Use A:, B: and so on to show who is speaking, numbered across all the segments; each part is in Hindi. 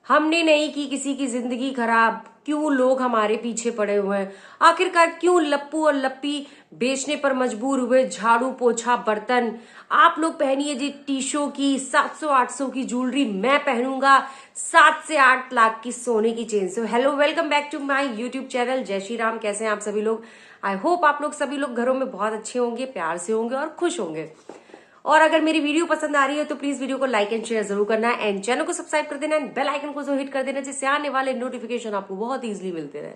A: हमने नहीं की किसी की जिंदगी खराब, क्यों लोग हमारे पीछे पड़े हुए हैं। आखिरकार क्यों लप्पू और लप्पी बेचने पर मजबूर हुए झाड़ू पोछा बर्तन। आप लोग पहनिए जी टीशो की 700-800 की ज्वेलरी, मैं पहनूंगा 7 से 8 लाख की सोने की चेन। So hello, welcome back to my YouTube channel. जय श्री राम। कैसे हैं आप सभी लोग? आई होप आप लोग सभी लोग घरों में बहुत अच्छे होंगे, प्यार से होंगे और खुश होंगे। और अगर मेरी वीडियो पसंद आ रही है तो प्लीज वीडियो को लाइक एंड शेयर जरूर करना है एंड चैनल को सब्सक्राइब कर देना एंड बेल आइकन को हिट कर देना, जिससे आने वाले नोटिफिकेशन आपको बहुत इजीली मिलते रहे।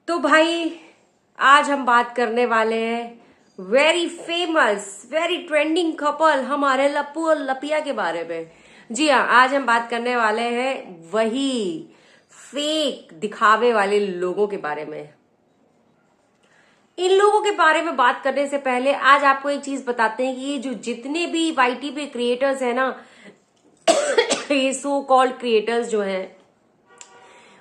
A: तो भाई आज हम बात करने वाले हैं very famous very trending couple हमारे लप्पू और लपिया के बारे में। जी हाँ, आज हम बात करने वाले हैं वही फेक दिखावे वाले लोगों के बारे में। इन लोगों के बारे में बात करने से पहले आज आपको एक चीज बताते हैं कि ये जो जितने भी वाईटी पे क्रिएटर्स हैं ना, ये सो कॉल्ड क्रिएटर्स जो हैं,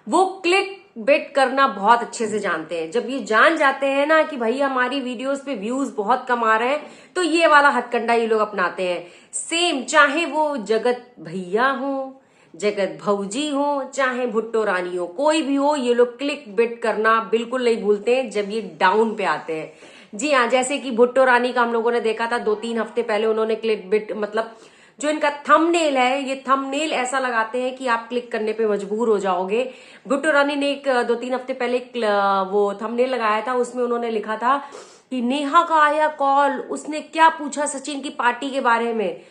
A: वो क्लिक बिट करना बहुत अच्छे से जानते हैं। जब ये जान जाते हैं ना कि भाई हमारी वीडियोस पे व्यूज बहुत कम आ रहे हैं, तो ये वाला हथकंडा ये लोग अपनाते हैं। सेम, चाहे वो जगत भैया हो, जगत भौजी हो, चाहे भुट्टो रानी हो, कोई भी हो, ये लोग क्लिक बिट करना बिल्कुल नहीं भूलते हैं जब ये डाउन पे आते हैं। जी हाँ, जैसे कि भुट्टो रानी का हम लोगों ने देखा था 2-3 हफ्ते पहले, उन्होंने क्लिक बिट मतलब जो इनका थंबनेल है, ये थंबनेल ऐसा लगाते हैं कि आप क्लिक करने पे मजबूर हो जाओगे। भुट्टो रानी ने एक 2-3 हफ्ते पहले वो थंबनेल लगाया था, उसमें उन्होंने लिखा था कि नेहा का आया कॉल, उसने क्या पूछा सचिन की पार्टी के बारे में।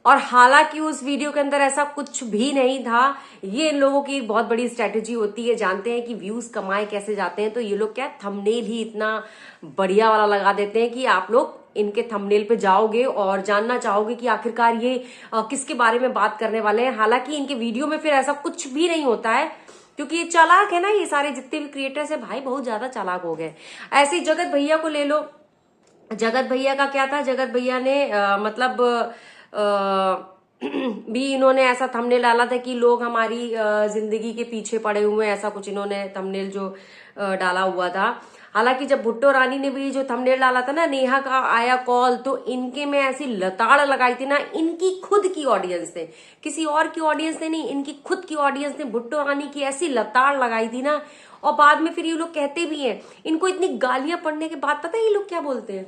A: और हालांकि उस वीडियो के अंदर ऐसा कुछ भी नहीं था। ये इन लोगों की बहुत बड़ी स्ट्रेटेजी होती है, जानते हैं कि व्यूज कमाए कैसे जाते हैं, तो ये लोग क्या थंबनेल ही इतना बढ़िया वाला लगा देते हैं कि आप लोग इनके थंबनेल पे जाओगे और जानना चाहोगे कि आखिरकार ये किसके बारे में बात करने वाले हैं। हालांकि इनके वीडियो में फिर ऐसा कुछ भी नहीं होता है, क्योंकि ये चालाक है ना, ये सारे जितने भी क्रिएटर्स है भाई बहुत ज्यादा चालाक हो गए। ऐसे ही जगत भैया को ले लो। जगत भैया का क्या था, जगत भैया ने मतलब भी इन्होंने ऐसा थंबनेल डाला था कि लोग हमारी जिंदगी के पीछे पड़े हुए हैं, ऐसा कुछ इन्होंने थंबनेल जो डाला हुआ था। हालांकि जब भुट्टो रानी ने भी जो थंबनेल डाला था ना, नेहा का आया कॉल, तो इनके में ऐसी लताड़ लगाई थी ना, इनकी खुद की ऑडियंस ने, किसी और की ऑडियंस ने नहीं, इनकी खुद की ऑडियंस ने भुट्टो रानी की ऐसी लताड़ लगाई थी ना। और बाद में फिर ये लोग कहते भी हैं, इनको इतनी गालियां पड़ने के बाद पता है ये लोग क्या बोलते हैं?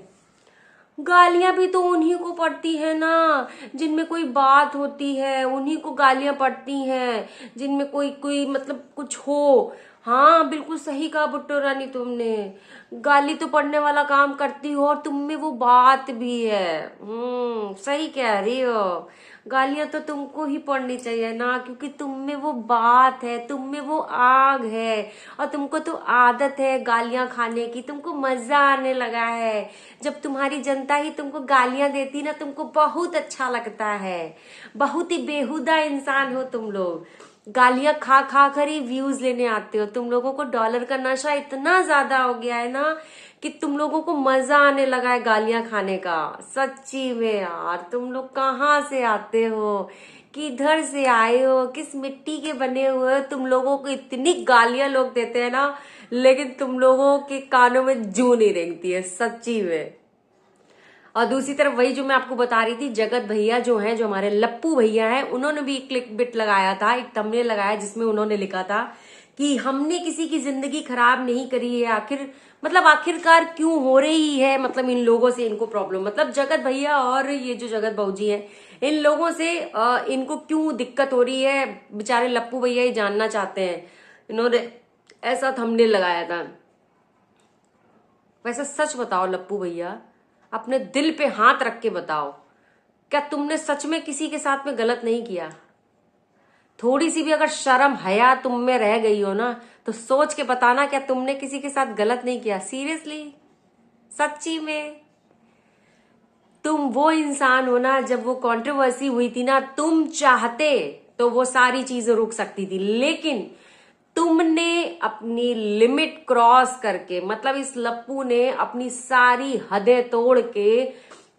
A: गालियां भी तो उन्हीं को पड़ती है ना जिनमें कोई बात होती है, उन्हीं को गालियां पड़ती हैं जिनमें कोई कोई मतलब कुछ हो। हाँ, बिल्कुल सही कहा भुट्टो रानी, तुमने गाली तो पड़ने वाला काम करती हो और तुम में वो बात भी है। सही कह रही हो। गालियां तो तुमको ही पड़नी चाहिए ना, क्योंकि तुम में वो बात है, तुम में वो आग है और तुमको तो आदत है गालियां खाने की, तुमको मजा आने लगा है। जब तुम्हारी जनता ही तुमको गालियां देती ना, तुमको बहुत अच्छा लगता है। बहुत ही बेहुदा इंसान हो तुम लोग, गालियां खा खा कर ही व्यूज लेने आते हो। तुम लोगों को डॉलर का नशा इतना ज्यादा हो गया है ना कि तुम लोगों को मजा आने लगा है गालियां खाने का। सच्ची में यार, तुम लोग कहाँ से आते हो, किधर से आए हो, किस मिट्टी के बने हुए हो? तुम लोगों को इतनी गालियां लोग देते हैं ना, लेकिन तुम लोगों के कानों में जूं नहीं रेंगती है, सच्ची में। और दूसरी तरफ वही जो मैं आपको बता रही थी, जगत भैया जो हैं, जो हमारे लप्पू भैया हैं, उन्होंने भी एक क्लिक बिट लगाया था, एक थंबनेल लगाया जिसमें उन्होंने लिखा था कि हमने किसी की जिंदगी खराब नहीं करी है, आखिर मतलब आखिरकार क्यों हो रही है, मतलब इन लोगों से इनको प्रॉब्लम, मतलब जगत भैया और ये जो जगत भाऊजी हैं, इन लोगों से इनको क्यों दिक्कत हो रही है, बेचारे लप्पू भैया ही जानना चाहते हैं। इन्होंने ऐसा थंबनेल लगाया था। वैसे सच बताओ लप्पू भैया, अपने दिल पे हाथ रख के बताओ, क्या तुमने सच में किसी के साथ में गलत नहीं किया? थोड़ी सी भी अगर शर्म हया तुम में रह गई हो ना, तो सोच के बताना, क्या तुमने किसी के साथ गलत नहीं किया? सीरियसली, सच्ची में। तुम वो इंसान हो ना, जब वो कंट्रोवर्सी हुई थी ना, तुम चाहते तो वो सारी चीजें रुक सकती थी, लेकिन तुमने अपनी लिमिट क्रॉस करके, मतलब इस लप्पू ने अपनी सारी हदें तोड़ के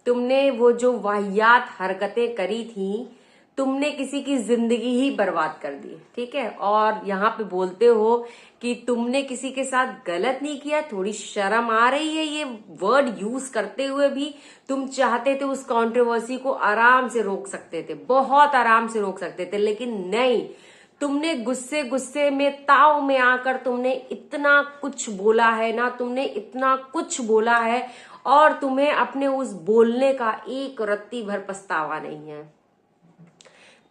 A: तुमने वो जो वाहियात हरकतें करी थी, तुमने किसी की जिंदगी ही बर्बाद कर दी, ठीक है। और यहाँ पे बोलते हो कि तुमने किसी के साथ गलत नहीं किया, थोड़ी शर्म आ रही है ये वर्ड यूज करते हुए भी। तुम चाहते थे उस कंट्रोवर्सी को आराम से रोक सकते थे, बहुत आराम से रोक सकते थे, लेकिन नहीं, तुमने गुस्से गुस्से में ताव में आकर तुमने इतना कुछ बोला है ना, तुमने इतना कुछ बोला है, और तुम्हें अपने उस बोलने का एक रत्ती भर पछतावा नहीं है।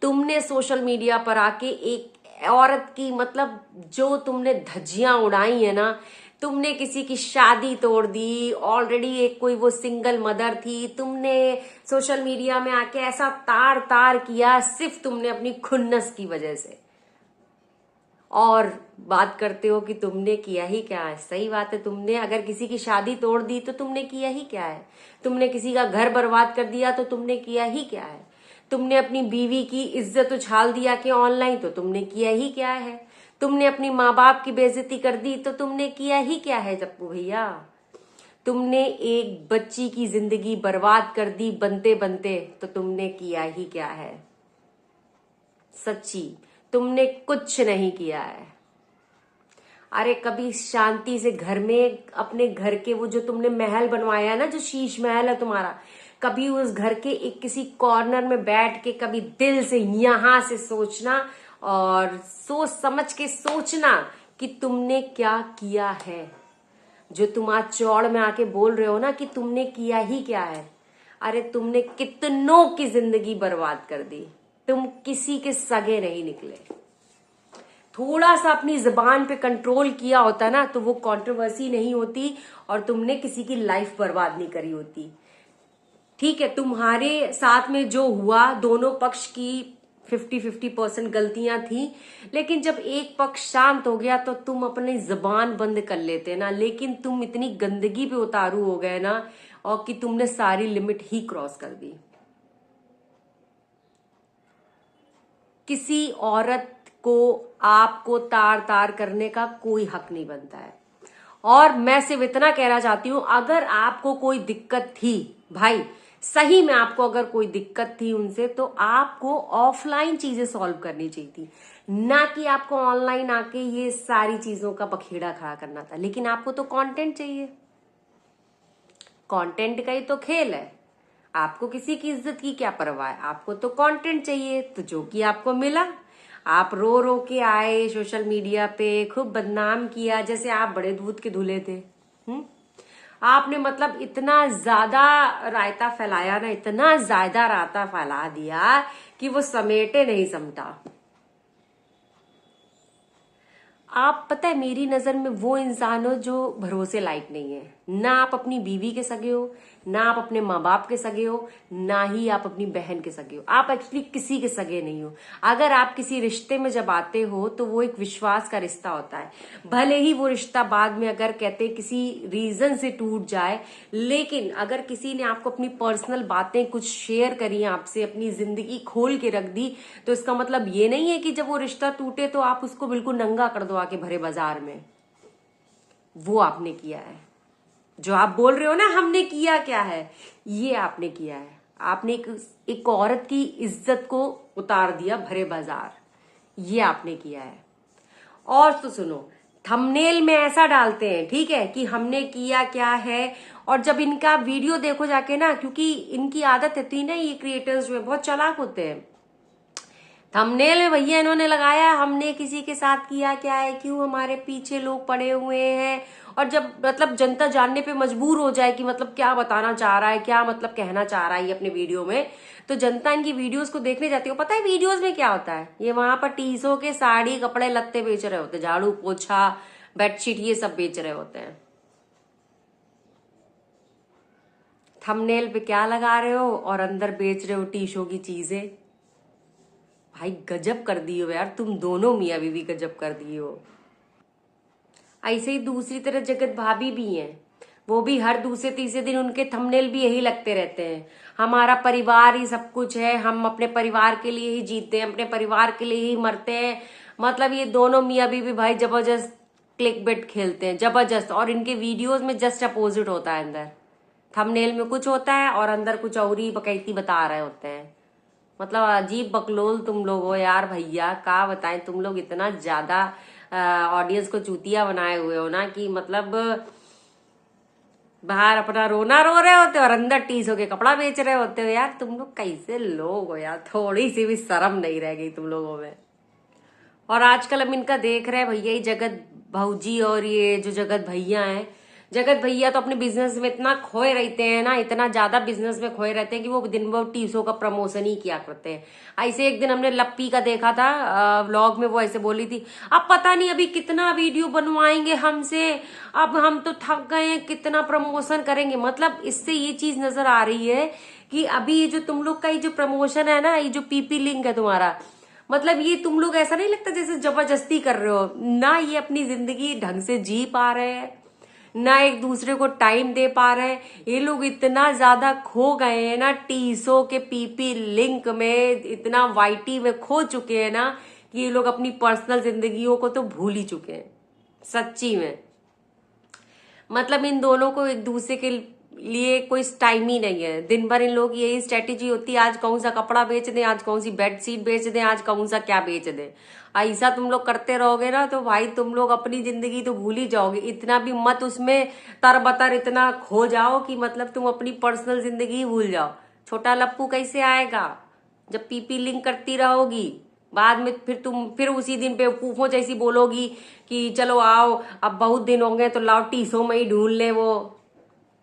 A: तुमने सोशल मीडिया पर आके एक औरत की, मतलब जो तुमने धज्जियां उड़ाई है ना, तुमने किसी की शादी तोड़ दी, ऑलरेडी एक कोई वो सिंगल मदर थी, तुमने सोशल मीडिया में आके ऐसा तार तार किया सिर्फ तुमने अपनी खुन्नस की वजह से। और बात करते हो कि तुमने किया ही क्या है। सही बात है, तुमने अगर किसी की शादी तोड़ दी तो तुमने किया ही क्या है। तुमने किसी का घर बर्बाद कर दिया तो तुमने किया ही क्या है। तुमने अपनी बीवी की इज्जत उछाल दिया कि ऑनलाइन, तो तुमने किया ही क्या है। तुमने अपनी माँ बाप की बेइज्जती कर दी तो तुमने किया ही क्या है जप्पू भैया। तुमने एक बच्ची की जिंदगी बर्बाद कर दी बनते बनते, तो तुमने किया ही क्या है। सच्ची तुमने कुछ नहीं किया है। अरे कभी शांति से घर में, अपने घर के वो जो तुमने महल बनवाया है ना, जो शीश महल है तुम्हारा, कभी उस घर के एक किसी कॉर्नर में बैठ के कभी दिल से यहां से सोचना और सोच समझ के सोचना कि तुमने क्या किया है। जो तुम आज चौड़ में आके बोल रहे हो ना कि तुमने किया ही क्या है, अरे तुमने कितनों की जिंदगी बर्बाद कर दी। तुम किसी के सगे नहीं निकले। थोड़ा सा अपनी जुबान पे कंट्रोल किया होता ना तो वो कंट्रोवर्सी नहीं होती और तुमने किसी की लाइफ बर्बाद नहीं करी होती। ठीक है, तुम्हारे साथ में जो हुआ, दोनों पक्ष की 50-50% गलतियां थी, लेकिन जब एक पक्ष शांत हो गया तो तुम अपनी जुबान बंद कर लेते ना। लेकिन तुम इतनी गंदगी पे उतारू हो गए ना, और कि तुमने सारी लिमिट ही क्रॉस कर दी। किसी औरत को आपको तार तार करने का कोई हक नहीं बनता है। और मैं सिर्फ इतना कहना चाहती हूं, अगर आपको कोई दिक्कत थी भाई, सही में आपको अगर कोई दिक्कत थी उनसे, तो आपको ऑफलाइन चीजें सॉल्व करनी चाहिए थी, ना कि आपको ऑनलाइन आके ये सारी चीजों का बखेड़ा खड़ा करना था। लेकिन आपको तो कंटेंट चाहिए, कंटेंट का ही तो खेल है। आपको किसी की इज्जत की क्या परवाह है, आपको तो कंटेंट चाहिए। तो जो कि आपको मिला, आप रो रो के आए सोशल मीडिया पे, खूब बदनाम किया जैसे आप बड़े दूध के धुले थे। आपने मतलब इतना ज्यादा रायता फैलाया ना, इतना ज्यादा रायता फैला दिया कि वो समेटे नहीं समटा। आप पता है, मेरी नजर में वो इंसान हो जो भरोसे लायक नहीं है। ना आप अपनी बीवी के सगे हो, ना आप अपने माँ बाप के सगे हो, ना ही आप अपनी बहन के सगे हो। आप एक्चुअली किसी के सगे नहीं हो। अगर आप किसी रिश्ते में जब आते हो तो वो एक विश्वास का रिश्ता होता है। भले ही वो रिश्ता बाद में अगर कहते किसी रीजन से टूट जाए, लेकिन अगर किसी ने आपको अपनी पर्सनल बातें कुछ शेयर करी, आपसे अपनी जिंदगी खोल के रख दी, तो इसका मतलब ये नहीं है कि जब वो रिश्ता टूटे तो आप उसको बिल्कुल नंगा कर दो आके भरे बाजार में। वो आपने किया है। जो आप बोल रहे हो ना हमने किया क्या है, ये आपने किया है। आपने एक औरत की इज्जत को उतार दिया भरे बाजार, ये आपने किया है। और तो सुनो, थंबनेल में ऐसा डालते हैं, ठीक है, कि हमने किया क्या है, और जब इनका वीडियो देखो जाके ना, क्योंकि इनकी आदत है ना, ये क्रिएटर्स जो है बहुत चालाक होते हैं। थंबनेल में भैया इन्होंने लगाया हमने किसी के साथ किया क्या है, क्यों हमारे पीछे लोग पड़े हुए हैं। और जब मतलब जनता जानने पे मजबूर हो जाए कि मतलब क्या बताना चाह रहा है, क्या मतलब कहना चाह रहा है ये अपने वीडियो में, तो जनता इनकी वीडियोस को देखने जाती है। पता है वीडियोस में क्या होता है, ये वहां पर टीसों के साड़ी कपड़े लत्ते बेच रहे होते, झाड़ू पोछा बेडशीट ये सब बेच रहे होते हैं। थंबनेल पे क्या लगा रहे हो और अंदर बेच रहे हो टीशों की चीजें। भाई गजब कर दिए हो यार, तुम दोनों मियाँ बीवी गजब कर दिए हो। ऐसे ही दूसरी तरफ जगत भाभी भी हैं, वो भी हर दूसरे तीसरे दिन उनके थंबनेल भी यही लगते रहते हैं, हमारा परिवार ही सब कुछ है, हम अपने परिवार के लिए ही जीते हैं, अपने परिवार के लिए ही मरते हैं। मतलब ये दोनों मियाँ बीवी भाई जबरदस्त क्लिक बेट खेलते हैं, जबरदस्त। और इनके वीडियोस में जस्ट अपोजिट होता है, अंदर थंबनेल में कुछ होता है और अंदर कुछ और ही बकैती बता रहे होते हैं। मतलब अजीब बकलोल तुम लोग हो यार भैया, का बताएं। तुम लोग इतना ज्यादा ऑडियंस को चूतिया बनाए हुए हो ना कि मतलब बाहर अपना रोना रो रहे होते हो और अंदर टीस होके कपड़ा बेच रहे होते हो। यार तुम लोग कैसे लोग हो यार, थोड़ी सी भी शर्म नहीं रह गई तुम लोगों में। और आजकल हम इनका देख रहे हैं भैया, ये जगत भौजी और ये जो जगत भैया हैं, जगत भैया तो अपने बिजनेस में इतना खोए रहते हैं ना, इतना ज्यादा बिजनेस में खोए रहते हैं कि वो दिन भर टीसो का प्रमोशन ही किया करते हैं। ऐसे एक दिन हमने लप्पी का देखा था व्लॉग में, वो ऐसे बोली थी, अब पता नहीं अभी कितना वीडियो बनवाएंगे हमसे, अब हम तो थक गए हैं, कितना प्रमोशन करेंगे। मतलब इससे ये चीज नजर आ रही है कि अभी ये जो तुम लोग का ये जो प्रमोशन है ना, ये जो पीपी लिंक है तुम्हारा, मतलब ये तुम लोग ऐसा नहीं लगता जैसे जबरदस्ती कर रहे हो ना। ये अपनी जिंदगी ढंग से जी पा रहे हैं ना, एक दूसरे को टाइम दे पा रहे हैं। ये लोग इतना ज्यादा खो गए हैं ना टीसो के पीपी लिंक में, इतना वाईटी में खो चुके हैं ना कि ये लोग अपनी पर्सनल जिंदगियों को तो भूल ही चुके हैं सच्ची में। मतलब इन दोनों को एक दूसरे के लिए कोई टाइम ही नहीं है। दिन भर इन लोग की यही स्ट्रेटेजी होती है, आज कौन सा कपड़ा बेच दें, आज कौन सी बेडशीट बेच दें, आज कौन सा क्या बेच दें। ऐसा तुम लोग करते रहोगे ना तो भाई तुम लोग अपनी जिंदगी तो भूल ही जाओगे। इतना भी मत उसमें तरबतर इतना खो जाओ कि मतलब तुम अपनी पर्सनल जिंदगी ही भूल जाओ। छोटा लप्पू कैसे आएगा जब पीपी लिंक करती रहोगी। बाद में फिर उसी दिन बेवकूफों जैसी बोलोगी कि चलो आओ अब बहुत दिन हो गए तो लाओ टीसो में ही ढूंढ ले वो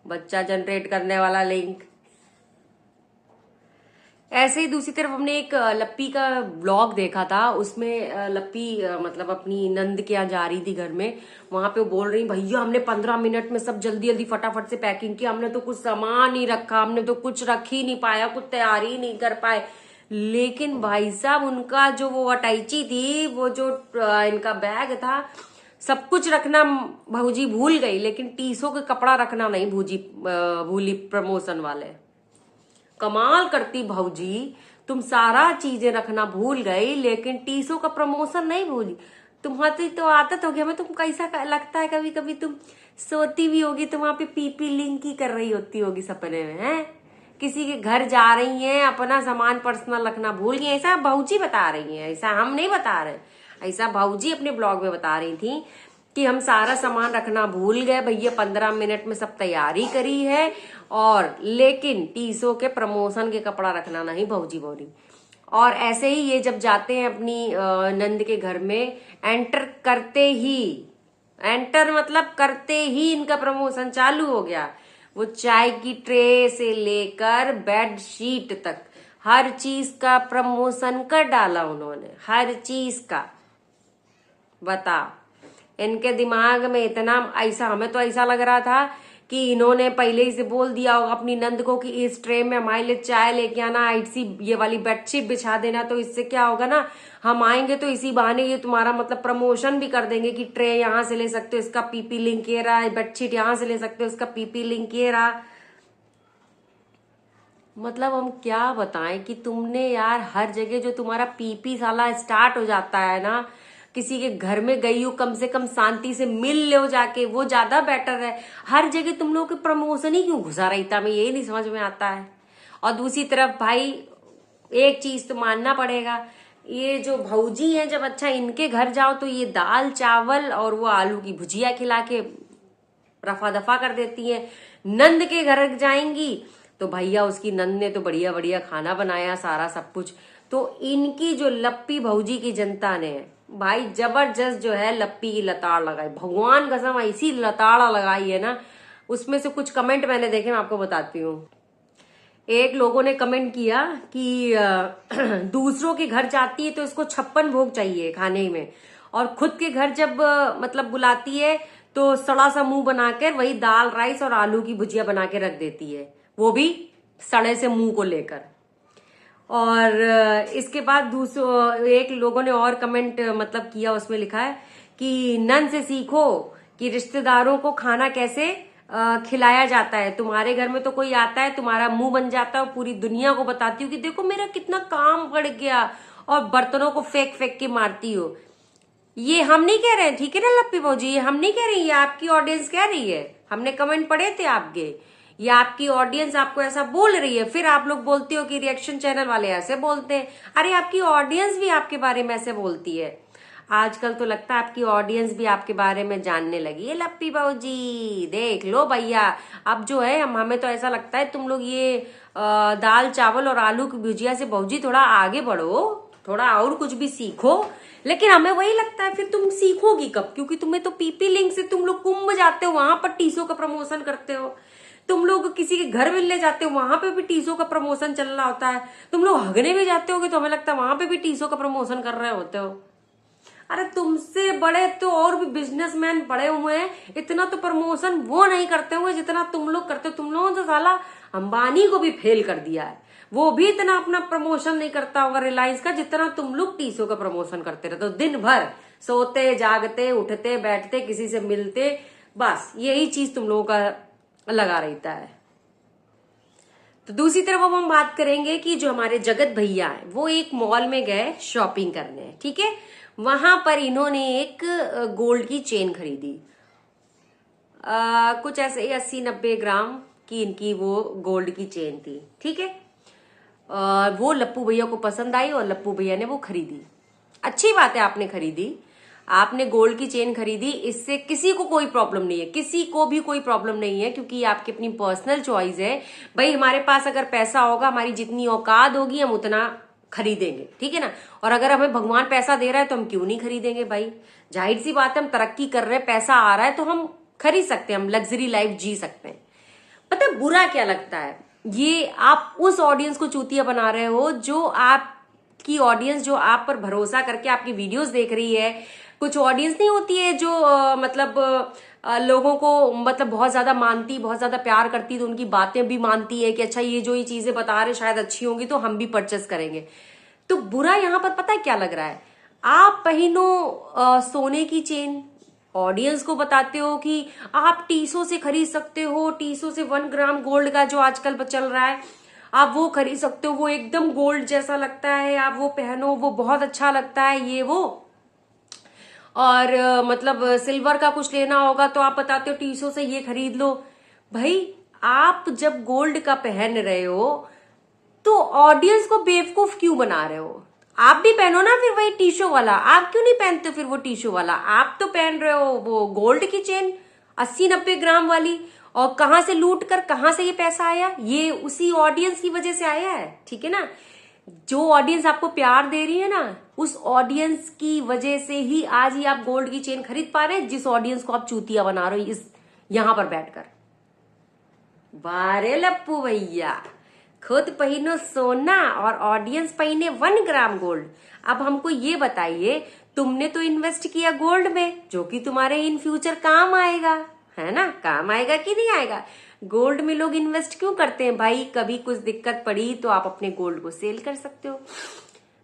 A: बच्चा जनरेट करने वाला लिंक। ऐसे ही दूसरी तरफ हमने एक लप्पी का ब्लॉग देखा था, उसमें लप्पी मतलब अपनी नंद के यहाँ जा रही थी घर में। वहां पे वो बोल रही, भैया हमने 15 मिनट में सब जल्दी जल्दी फटाफट से पैकिंग किया, हमने तो कुछ सामान नहीं रखा, हमने तो कुछ रख ही नहीं पाया, कुछ तैयारी नहीं कर पाए। लेकिन भाई साहब उनका जो वो अटैची थी, वो जो इनका बैग था, सब कुछ रखना भौजी भूल गई, लेकिन टीसो के कपड़ा रखना नहीं भूली प्रमोशन वाले। कमाल करती भौजी, तुम सारा चीजें रखना भूल गई लेकिन टीसो का प्रमोशन नहीं भूली। तुम्हारी तो आदत होगी, हमें तुम कैसा लगता है कभी कभी तुम सोती भी होगी तो वहां पे पीपी लिंक ही कर रही होती होगी सपने में, है किसी के घर जा रही हैं, अपना सामान पर्सनल रखना भूल गई। ऐसा भौजी बता रही हैं, ऐसा हम नहीं बता रहे। ऐसा भौजी अपने ब्लॉग में बता रही थी कि हम सारा सामान रखना भूल गए भैया, 15 मिनट में सब तैयारी करी है, और लेकिन टीसो के प्रमोशन के कपड़ा रखना नहीं भौजी बोली। और ऐसे ही ये जब जाते हैं अपनी नंद के घर में, एंटर मतलब करते ही इनका प्रमोशन चालू हो गया। वो चाय की ट्रे से लेकर बेड शीट तक हर चीज का प्रमोशन कर डाला उन्होंने, हर चीज का। बता, इनके दिमाग में इतना ऐसा, हमें तो ऐसा लग रहा था कि इन्होंने पहले ही से बोल दिया होगा अपनी नंद को कि इस ट्रे में हमारे लिए चाय लेके आना, ऐसी ये वाली बेडशीट बिछा देना, तो इससे क्या होगा ना, हम आएंगे तो इसी बहाने ये तुम्हारा मतलब प्रमोशन भी कर देंगे कि ट्रे यहाँ से ले सकते हो, इसका पीपी लिंक ये रहा, बेडशीट यहाँ से ले सकते हो, इसका पीपी लिंक ये रहा। मतलब हम क्या बताएं कि तुमने यार हर जगह जो तुम्हारा पीपी साला स्टार्ट हो जाता है ना, किसी के घर में गई हो कम से कम शांति से मिल लो जाके, वो ज्यादा बेटर है। हर जगह तुम लोगों के प्रमोशन ही क्यों घुसा रही था, मैं यही नहीं समझ में आता है। और दूसरी तरफ भाई एक चीज तो मानना पड़ेगा, ये जो भौजी है जब अच्छा इनके घर जाओ तो ये दाल चावल और वो आलू की भुजिया खिला के रफा दफा कर देती है। नंद के घर जाएंगी तो भैया उसकी नंद ने तो बढ़िया बढ़िया खाना बनाया, सारा सब कुछ। तो इनकी जो लप्पी भौजी की जनता ने भाई जबरदस्त जो है लप्पी की लताड़ लगाई, भगवान कसम ऐसी लताड़ा लगाई है ना। उसमें से कुछ कमेंट मैंने देखे, मैं आपको बताती हूँ। एक लोगों ने कमेंट किया कि दूसरों के घर जाती है तो इसको 56 भोग चाहिए खाने में, और खुद के घर जब मतलब बुलाती है तो सड़ा सा मुंह बनाकर वही दाल राइस और आलू की भुजिया बना के रख देती है, वो भी सड़े से मुंह को लेकर। और इसके बाद दूसरों एक लोगों ने और कमेंट मतलब किया, उसमें लिखा है कि नन से सीखो कि रिश्तेदारों को खाना कैसे खिलाया जाता है। तुम्हारे घर में तो कोई आता है, तुम्हारा मुंह बन जाता है और पूरी दुनिया को बताती हो कि देखो मेरा कितना काम बढ़ गया, और बर्तनों को फेंक फेंक के मारती हो। ये हम नहीं कह रहे हैं, ठीक है ना लप्पी भौजी, ये हम नहीं कह रही, ये आपकी ऑडियंस कह रही है, हमने कमेंट पढ़े थे आपके। या आपकी ऑडियंस आपको ऐसा बोल रही है, फिर आप लोग बोलते हो कि रिएक्शन चैनल वाले ऐसे बोलते हैं। अरे आपकी ऑडियंस भी आपके बारे में ऐसे बोलती है। आजकल तो लगता है आपकी ऑडियंस भी आपके बारे में जानने लगी है। लप्पी बाबूजी देख लो भैया, अब जो है हमें तो ऐसा लगता है तुम लोग ये दाल चावल और आलू की भुजिया से बाबूजी थोड़ा आगे बढ़ो, थोड़ा और कुछ भी सीखो। लेकिन हमें वही लगता है फिर तुम सीखोगी कब, क्योंकि तुम्हें तो पीपी लिंक से तुम लोग कुंभ जाते हो, वहां पर टीसो का प्रमोशन करते हो। तुम लोग किसी के घर मिलने जाते हो, वहां पे भी टीसो का प्रमोशन चल रहा होता है। तुम लोग हगने भी जाते होगे तो हमें लगता है वहां पे भी टीसो का प्रमोशन कर रहे होते हो। अरे तुमसे बड़े तो और भी बिजनेसमैन बड़े हुए हैं, इतना तो प्रमोशन वो नहीं करते हुए जितना तुम लोग करते हो। तुम लोगों ने तो साला अंबानी को भी फेल कर दिया है, वो भी इतना अपना प्रमोशन नहीं करता होगा रिलायंस का जितना तुम लोग टीसो का प्रमोशन करते रहते हो। दिन भर सोते जागते उठते बैठते किसी से मिलते, बस यही चीज तुम लोगों का लगा रहता है। तो दूसरी तरफ अब हम बात करेंगे कि जो हमारे जगत भैया है वो एक मॉल में गए शॉपिंग करने, ठीक है। वहां पर इन्होंने एक गोल्ड की चेन खरीदी, कुछ ऐसे 80-90 ग्राम की इनकी वो गोल्ड की चेन थी, ठीक है। वो लप्पू भैया को पसंद आई और लप्पू भैया ने वो खरीदी। अच्छी बात है, आपने खरीदी, आपने गोल्ड की चेन खरीदी, इससे किसी को कोई प्रॉब्लम नहीं है, किसी को भी कोई प्रॉब्लम नहीं है, क्योंकि ये आपकी अपनी पर्सनल चॉइस है। भाई हमारे पास अगर पैसा होगा, हमारी जितनी औकात होगी हम उतना खरीदेंगे, ठीक है ना। और अगर हमें भगवान पैसा दे रहा है तो हम क्यों नहीं खरीदेंगे भाई। जाहिर सी बात है, हम तरक्की कर रहे हैं, पैसा आ रहा है तो हम खरीद सकते हैं, हम लग्जरी लाइफ जी सकते हैं। पता है बुरा क्या लगता है, ये आप उस ऑडियंस को चूतिया बना रहे हो जो आपकी ऑडियंस जो आप पर भरोसा करके आपकी वीडियोस देख रही है। कुछ ऑडियंस नहीं होती है जो लोगों को मतलब बहुत ज्यादा मानती, बहुत ज्यादा प्यार करती, तो उनकी बातें भी मानती है कि अच्छा ये चीजें बता रहे शायद अच्छी होंगी तो हम भी परचेस करेंगे। तो बुरा यहां पर पता है क्या लग रहा है, आप पहनो सोने की चेन, ऑडियंस को बताते हो कि आप टीसो से खरीद सकते हो, टीसो से 1 ग्राम गोल्ड का जो आजकल चल रहा है आप वो खरीद सकते हो, वो एकदम गोल्ड जैसा लगता है, आप वो पहनो, वो बहुत अच्छा लगता है ये वो। और मतलब सिल्वर का कुछ लेना होगा तो आप बताते हो टीसो से ये खरीद लो। भाई आप जब गोल्ड का पहन रहे हो तो ऑडियंस को बेवकूफ क्यों बना रहे हो। आप भी पहनो ना फिर वही टीशो वाला, आप क्यों नहीं पहनते फिर वो टीशो वाला। आप तो पहन रहे हो वो गोल्ड की चेन 80-90 ग्राम वाली, और कहां से लूट कर कहां से ये पैसा आया, ये उसी ऑडियंस की वजह से आया है, ठीक है ना। जो ऑडियंस आपको प्यार दे रही है ना, उस ऑडियंस की वजह से ही आज ही आप गोल्ड की चेन खरीद पा रहे हैं, जिस ऑडियंस को आप चूतिया बना रहे हो इस यहां पर बैठकर। वारे लप्पू भैया, खुद पहिनो सोना और ऑडियंस पहिने 1 ग्राम गोल्ड। अब हमको ये बताइए, तुमने तो इन्वेस्ट किया गोल्ड में जो कि तुम्हारे इन फ्यूचर काम आएगा, है ना। काम आएगा कि नहीं आएगा। गोल्ड में लोग इन्वेस्ट क्यों करते हैं भाई, कभी कुछ दिक्कत पड़ी तो आप अपने गोल्ड को सेल कर सकते हो।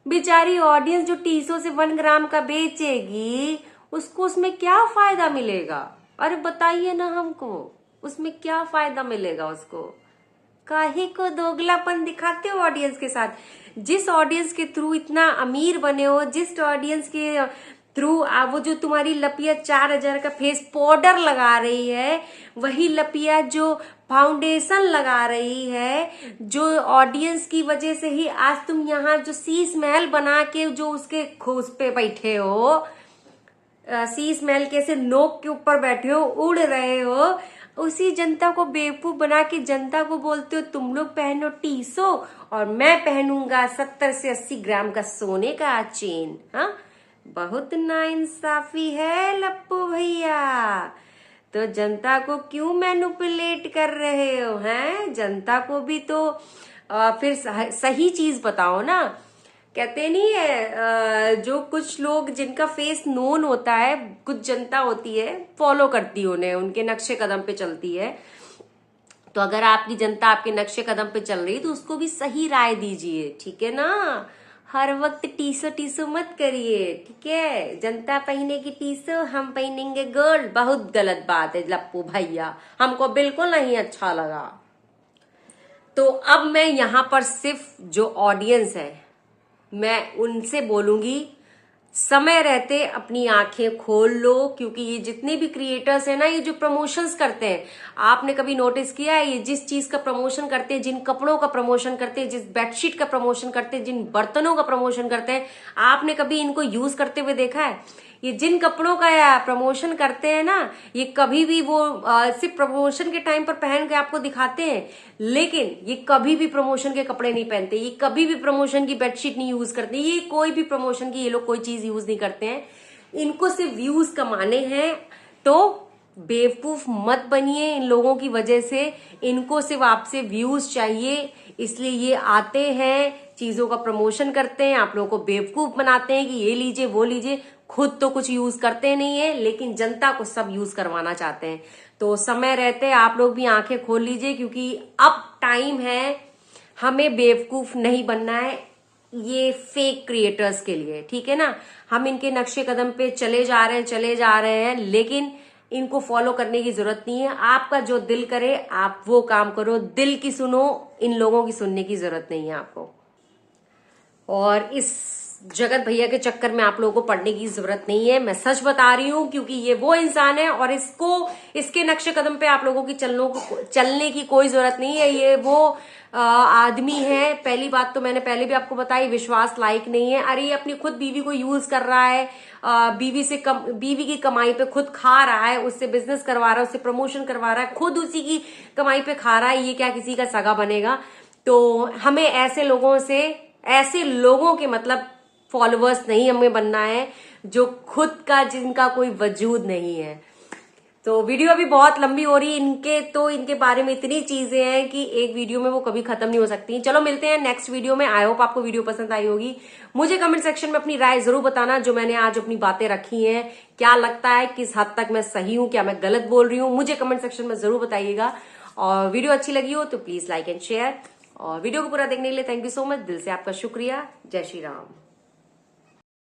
A: बेचारी ऑडियंस जो टीसो से 1 ग्राम का बेचेगी उसको उसमें क्या फायदा मिलेगा। अरे बताइए ना हमको, उसमें क्या फायदा मिलेगा उसको। काहे को दोगलापन दिखाते हो ऑडियंस के साथ। जिस ऑडियंस के थ्रू इतना अमीर बने हो, जिस ऑडियंस के थ्रू वो जो तुम्हारी लपिया 4000 का फेस पाउडर लगा रही है, वही लपिया जो फाउंडेशन लगा रही है, जो ऑडियंस की वजह से ही आज तुम यहाँ जो शीश महल बना के जो उसके खोज पे बैठे हो, शीश महल के से नोक के ऊपर बैठे हो, उड़ रहे हो, उसी जनता को बेवकूफ बना के जनता को बोलते हो तुम लोग पहनो टीसो और मैं पहनूंगा 70 से 80 ग्राम का सोने का चेन। हाँ, बहुत नाइंसाफी है लप्पू भैया। तो जनता को क्यों मैनिपुलेट कर रहे हो, हैं। जनता को भी तो फिर सही चीज बताओ ना। कहते नहीं है जो कुछ लोग जिनका फेस नोन होता है, कुछ जनता होती है फॉलो करती है उन्हें, उनके नक्शे कदम पे चलती है। तो अगर आपकी जनता आपके नक्शे कदम पे चल रही तो उसको भी सही राय दीजिए, ठीक है ना। हर वक्त टीसो टीसो मत करिए, ठीक है। जनता पहनेगी टीसो, हम पहनेंगे गोल्ड, बहुत गलत बात है लप्पू भैया, हमको बिल्कुल नहीं अच्छा लगा। तो अब मैं यहाँ पर सिर्फ जो ऑडियंस है मैं उनसे बोलूंगी, समय रहते अपनी आंखें खोल लो, क्योंकि ये जितने भी क्रिएटर्स हैं ना, ये जो प्रमोशंस करते हैं, आपने कभी नोटिस किया है, ये जिस चीज का प्रमोशन करते हैं, जिन कपड़ों का प्रमोशन करते हैं, जिस बेडशीट का प्रमोशन करते हैं, जिन बर्तनों का प्रमोशन करते हैं, आपने कभी इनको यूज करते हुए देखा है? ये जिन कपड़ों का या प्रमोशन करते हैं ना, ये कभी भी वो सिर्फ प्रमोशन के टाइम पर पहन के आपको दिखाते हैं, लेकिन ये कभी भी प्रमोशन के कपड़े नहीं पहनते, ये कभी भी प्रमोशन की बेडशीट नहीं यूज करते, ये कोई भी प्रमोशन की ये लोग कोई चीज यूज नहीं करते हैं। इनको सिर्फ व्यूज कमाने हैं। तो बेवकूफ मत बनिए इन लोगों की वजह से। इनको सिर्फ आपसे व्यूज चाहिए, इसलिए ये आते हैं, चीजों का प्रमोशन करते हैं, आप लोगों को बेवकूफ बनाते हैं कि ये लीजिए वो लीजिए। खुद तो कुछ यूज करते नहीं है, लेकिन जनता को सब यूज करवाना चाहते हैं। तो समय रहते आप लोग भी आंखें खोल लीजिए, क्योंकि अब टाइम है, हमें बेवकूफ नहीं बनना है ये फेक क्रिएटर्स के लिए, ठीक है ना। हम इनके नक्शे कदम पे चले जा रहे हैं, लेकिन इनको फॉलो करने की जरूरत नहीं है। आपका जो दिल करे आप वो काम करो, दिल की सुनो, इन लोगों की सुनने की जरूरत नहीं है आपको। और इस जगत भैया के चक्कर में आप लोगों को पढ़ने की जरूरत नहीं है, मैं सच बता रही हूं, क्योंकि ये वो इंसान है और इसके नक्शे कदम पे आप लोगों की चलने की कोई जरूरत नहीं है। ये वो आदमी है। पहली बात तो मैंने पहले भी आपको बताई, विश्वास लायक नहीं है। अरे ये अपनी खुद बीवी को यूज कर रहा है, बीवी की कमाई पे खुद खा रहा है, उससे बिजनेस करवा रहा है, उससे प्रमोशन करवा रहा है, खुद उसी की कमाई पे खा रहा है। ये क्या किसी का सगा बनेगा? तो हमें ऐसे लोगों के मतलब फॉलोअर्स नहीं हमें बनना है, जो खुद का जिनका कोई वजूद नहीं है। तो वीडियो अभी बहुत लंबी हो रही है, इनके बारे में इतनी चीजें हैं कि एक वीडियो में वो कभी खत्म नहीं हो सकती। चलो मिलते हैं नेक्स्ट वीडियो में। आई होप आपको वीडियो पसंद आई होगी। मुझे कमेंट सेक्शन में अपनी राय जरूर बताना, जो मैंने आज अपनी बातें रखी हैं, क्या लगता है, किस हद तक मैं सही हूं, क्या मैं गलत बोल रही हूं, मुझे कमेंट सेक्शन में जरूर बताइएगा। और वीडियो अच्छी लगी हो तो प्लीज लाइक एंड शेयर, और वीडियो को पूरा देखने के लिए थैंक यू सो मच, दिल से आपका शुक्रिया। जय श्री राम।